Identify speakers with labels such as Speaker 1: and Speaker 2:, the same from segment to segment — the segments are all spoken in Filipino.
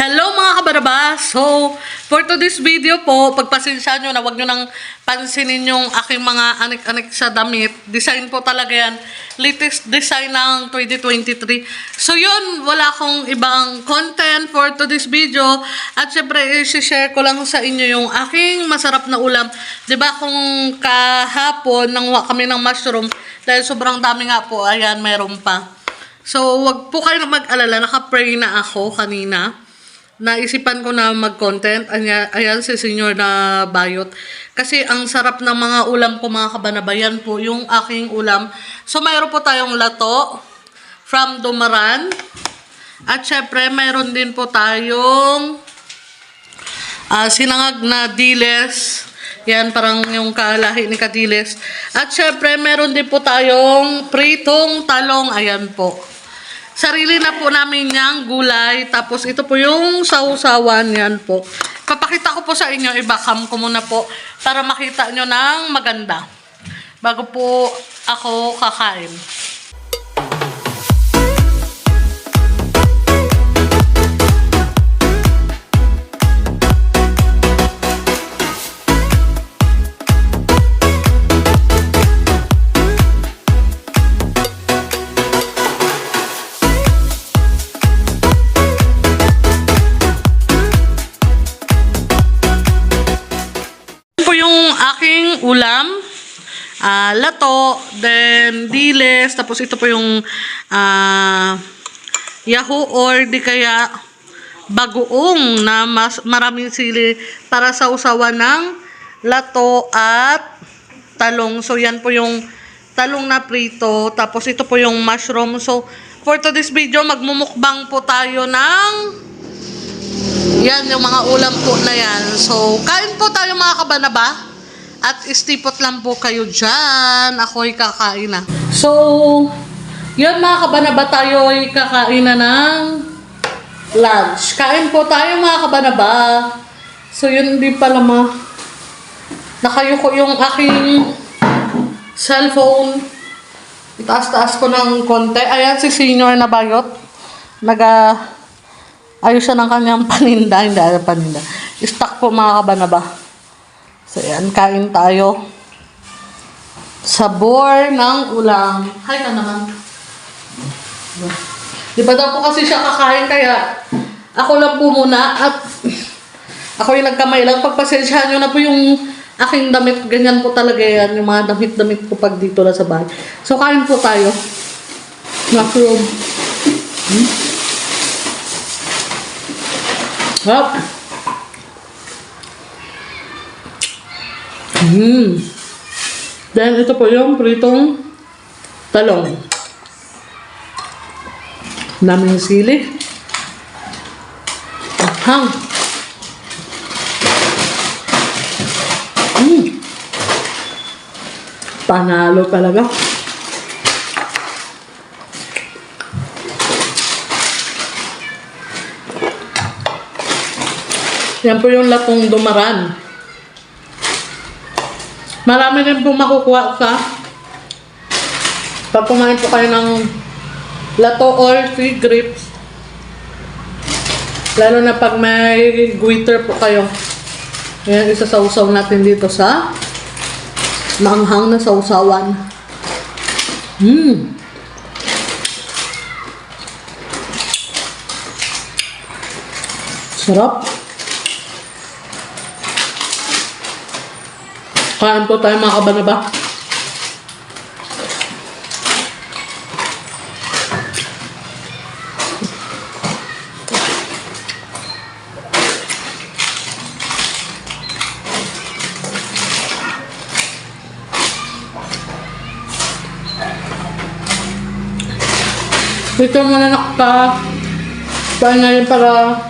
Speaker 1: Hello mga kabaraba! So, for today's video po, pagpasensya nyo na wag nyo nang pansinin yung aking mga anik-anik sa damit. Design po talaga yan. Latest design ng 2023. So yun, wala akong ibang content for today's video. At syempre, i-share ko lang sa inyo yung aking masarap na ulam. Diba kung kahapon nanguha kami ng mushroom, dahil sobrang dami nga po, ayan, meron pa. So, wag po kayo mag-alala. Naka-pray na ako kanina. Naisipan ko na mag-content. Ayan si Senyor na Bayot. Kasi ang sarap ng mga ulam ko mga kabanabayan po. Yung aking ulam. So, mayroon po tayong lato from Dumaran. At syempre, mayroon din po tayong sinangag na diles. Yan, parang yung kalahi ni Kadiles. At syempre, meron din po tayong pritong talong. Ayan po. Sarili na po namin niyang gulay. Tapos ito po yung sausawan. Yan po. Papakita ko po sa inyo. Ibakam ko muna po para makita nyo ng maganda. Bago po ako kakain. Aking ulam, lato, then diles, tapos ito po yung yahoo or di kaya bagoong na maraming sili para sa usawan ng lato at talong. So yan po yung talong na prito, tapos ito po yung mushroom. So for today's video, magmumukbang po tayo ng yan, yung mga ulam po na yan. So kain po tayo mga kabanaba. At istipot lang po kayo dyan. Ako'y kakain na. So, yun mga kabanaba, tayo'y kakain na ng lunch. Kain po tayo mga kabanaba. So, yun din pala nakayuko yung aking cellphone. Itaas-taas ko ng konti. Ayan si Senyor na Bayot. Ayos siya ng kanyang paninda. Hindi na paninda. Stock po mga kabanaba. So, yan. Kain tayo. Sabor ng ulam. Hay ka naman. Di ba daw po kasi siya kakain, kaya ako lang po muna at ako yung nagkamay lang. Pagpasensyahan nyo na po yung aking damit. Ganyan po talaga yan. Yung mga damit-damit ko pag dito na sa bahay. So, kain po tayo. Mushroom. Hop. Then, ito po yung pritong talong. Daming sili. Hang. Panalo talaga. Yan po yung latong Dumaran. Marami rin pong makukuha pag kumain po kayo ng lato or sea grapes. Lalo na pag may guiter po kayo. Ayan, isasawsaw natin dito sa maanghang na sausawan. Sarap. Kain po tayo mga kabanaba. Dito muna paano na rin para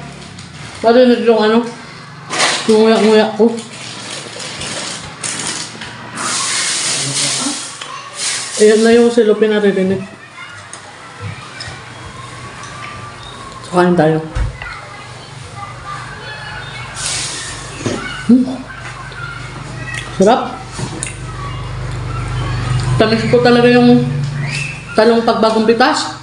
Speaker 1: marinig yung yung nguyak-nguyak ko. Ayan na yung silupin na ririnig. So, kain tayo. Sarap. Tamis ko talaga yung talong pagbagong pitas.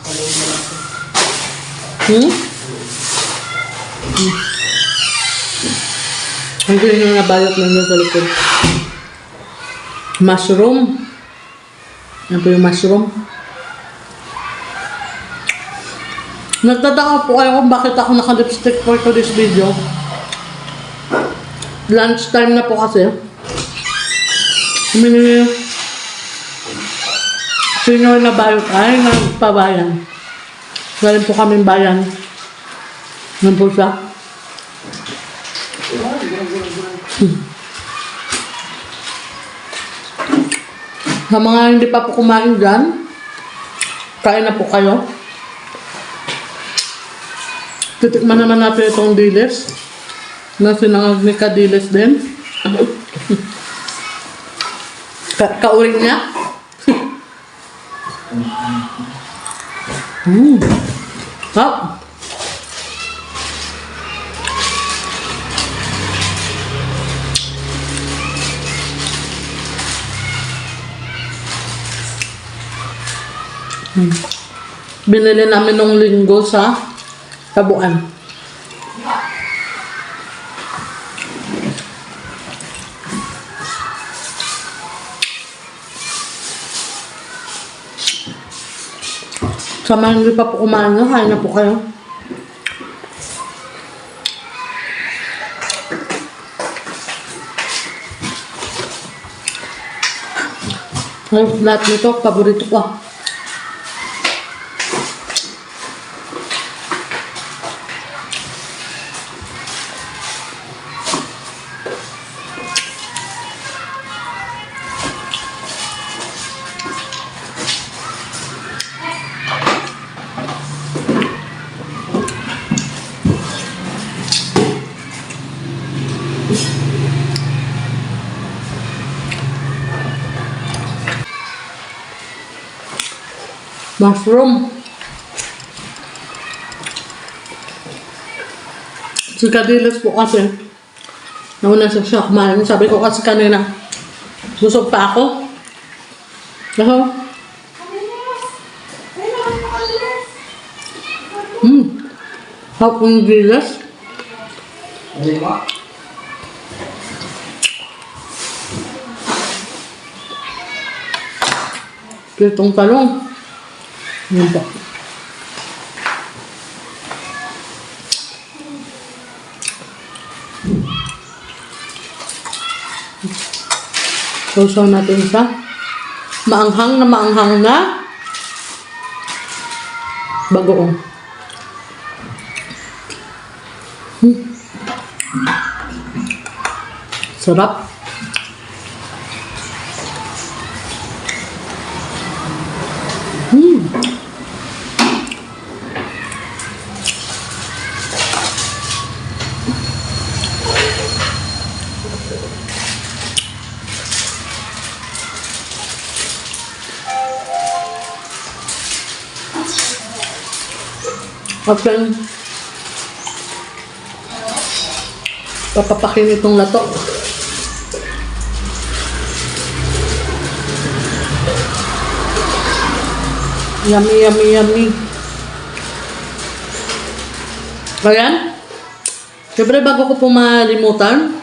Speaker 1: Hindi nyo nabayot na nyo sa likod. Mushroom. Yan po yung mushroom. Nagtataka po kayo kung bakit ako naka-lipstick for this video. Lunch time na po kasi. Sino na bayot ay nagpabayan. Galing po kaming bayan. Yan po siya. Sa mga hindi pa po kumain dyan, kain na po kayo. Titikman naman natin itong dilis. Na sinangag ni Kadilis din. Kauring niya. Hap. Binili namin nung linggo sa Tabuan. Sa mga hindi pa po kumain na, kain na po kayo. Lahat nito, paborito ko. Mushroom. Si Kadilis po kasi, nauna siya kumain. Sabi ko kasi kanina, busog pa ako. Ako. Hapong dilis. Itong talong. Yan po. Sausaw natin sa maanghang na bagoong. Sarap. Okay. Papapakin itong lato. Yummy, yummy, yummy. Ayan. Siyempre, bago ko po malimutan,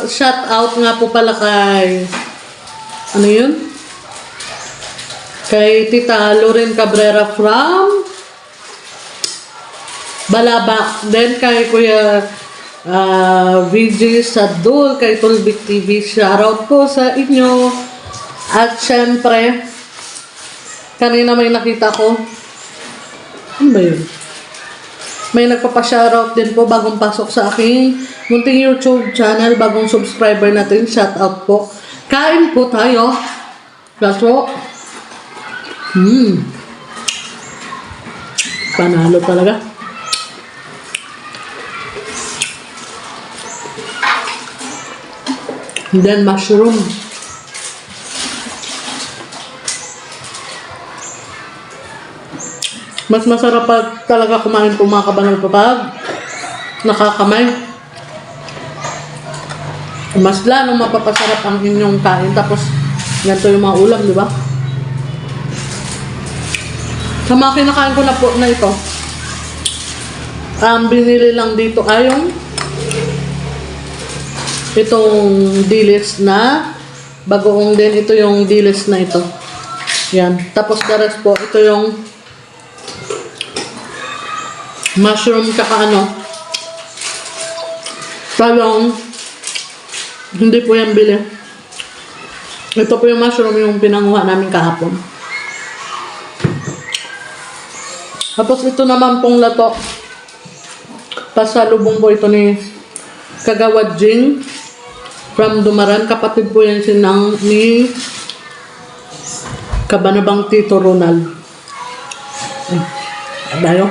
Speaker 1: shout out nga po pala kay, ano yun? Kay Tita Loren Cabrera from Balaba. Then kay Kuya VJ Sadul, kay Tulbik TV. Shoutout po sa inyo. At syempre, kanina may nakita ko. Ano ba yun? May nagpapa-shoutout din po bagong pasok sa aking munting YouTube channel, bagong subscriber natin. Shoutout po. Kain po tayo. Kaso, panalo talaga. And then mushroom. Mas masarap pa talaga kumain po mga kabanal kapag nakakamay. Mas lalong mapapasarap ang inyong kain. Tapos, ganito yung mga ulam, di ba? Sa mga kinakain ko na po na ito, Ang binili lang dito ay yung itong dilis na bagoong din. Ito yung dilis na ito. Yan. Tapos the rest po, ito yung mushroom tsaka ano. Talong. Hindi po yan bili. Ito po yung mushroom yung pinanguha namin kahapon. Tapos ito naman pong lato. Pasalubong po ito ni Kagawad Jing from Dumaran. Kapatid po yan ni Kabanabang Tito Ronald. Adayo.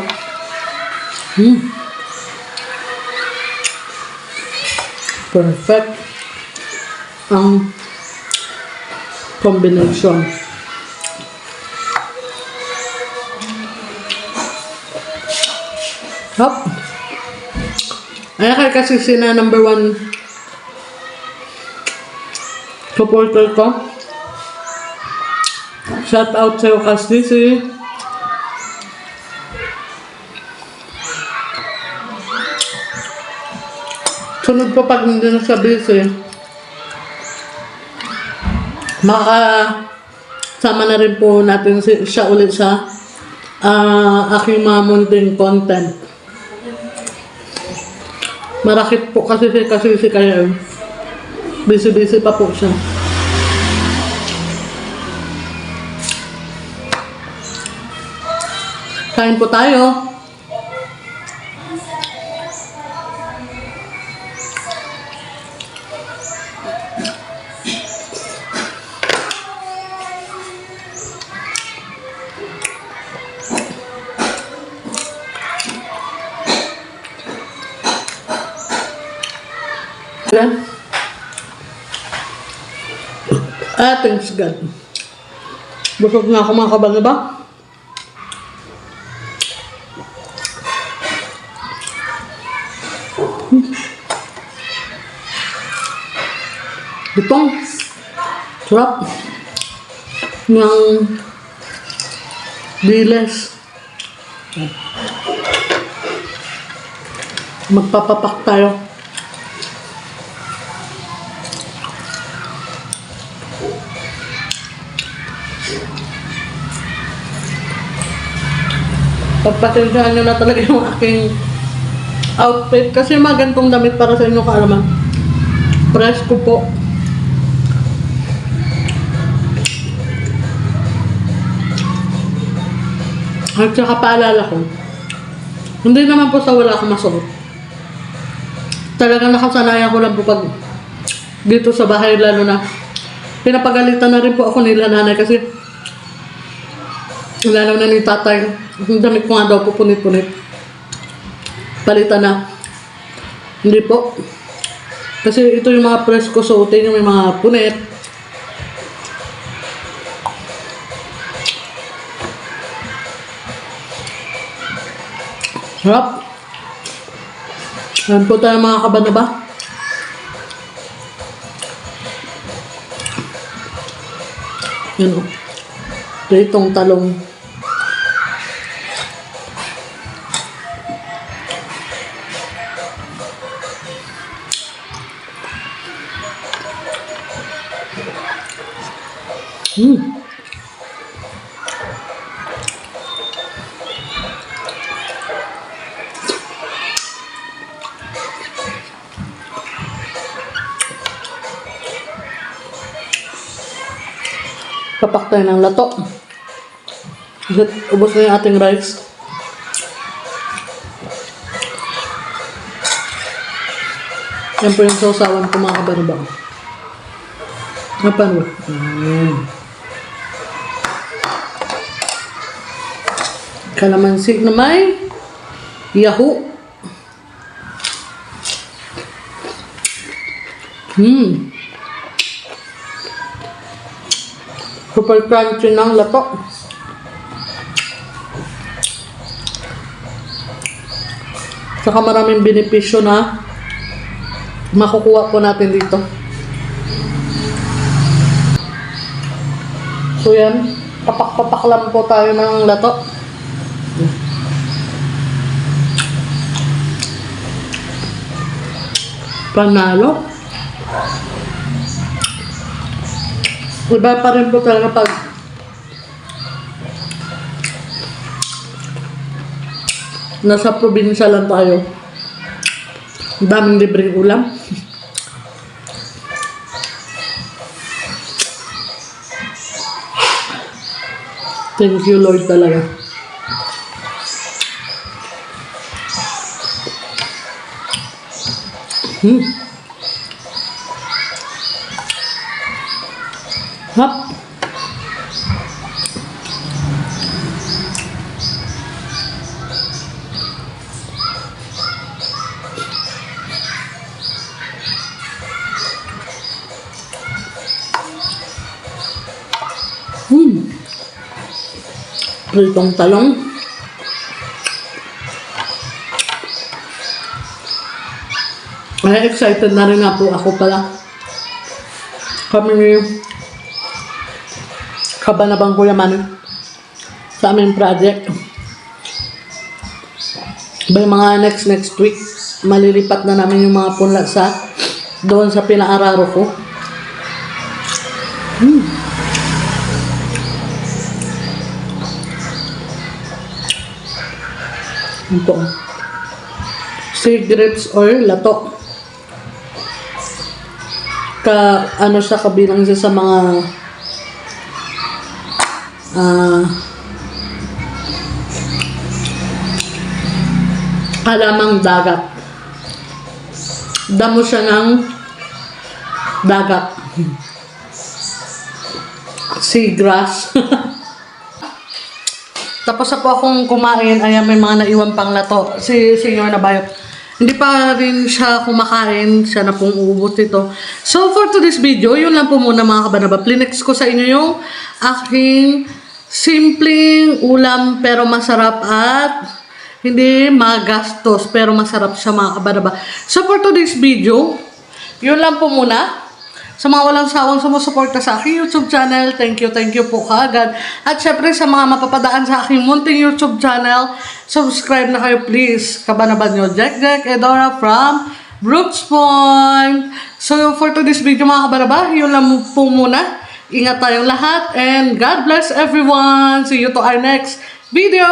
Speaker 1: Perfect ang combination. Hop. Ayan kay kasi sina number 1 supporter ko. Shout out sa'yo kasi si sunod po pag hindi na siya busy, makakasama na rin po natin siya ulit sa aking mga munting content. Marakit po kasi kaya busy pa po siya. Kain po tayo. Thanks God. Busog na ako mga kabanga. Itong sarap ng diles. Magpapapak tayo. Pagpasensyahan nyo na talaga yung aking outfit kasi mga gantong damit para sa inyo kaalaman. Presko po. At saka paalala ko, hindi naman po sa wala akong masuot. Talagang nakasanayan ko lang po pag dito sa bahay, lalo na pinapagalitan na rin po ako nila nanay kasi lalo na ni tatay. Yung damit ko nga daw po punit-punit. Palitan na. Hindi po. Kasi ito yung mga presko suotin, yung may mga punit. Sarap. Ayan po tayo mga kabanaba. Yan o. Pritong talong. Papak tayo ng lato. Ubos na yung ating rice. Yan po yung sausawan ko mga kabarabang. Napan mo? Kalamansi na may Yahoo. Super crunchy ng lato. Saka maraming benepisyo na makukuha po natin dito. So yan, papak-papak lang po tayo ng lato. Panalo. Iba pa rin po talaga pag nasa probinsya lang tayo. Daming libreng ulam. Thank you, Lord, talaga. Hap. Pritong talong. Ay, excited na rin nga po ako pala. Kami ni Kabanabang Kuya Manny sa aming project. By mga next week, malilipat na namin yung mga punla sa doon sa pinaararo ko. Ito. Cigarettes or lato. Ano siya, kabilang siya sa mga halamang dagat. Damo siya ng dagat. Seagrass. Tapos na po akong kumain, ayan may mga naiwan pang lato. Si Senyor Nabayot. Hindi pa rin siya kumakain, siya na pong uubot ito. So for today's video, yun lang po muna mga kabanaba. Plinex ko sa inyo yung aking simpleng ulam pero masarap at hindi magastos pero masarap siya mga kabanaba. So for today's video, yun lang po muna. Sa mga walang sawang sumusuporta sa aking YouTube channel, thank you po kaagad. At syempre sa mga mapapadaan sa aking munting YouTube channel, subscribe na kayo please. Kabanaban nyo, Jack Edora from Brooks Point. So for today's video mga kabanaba, yun lang po muna. Ingat tayong lahat and God bless everyone. See you to our next video.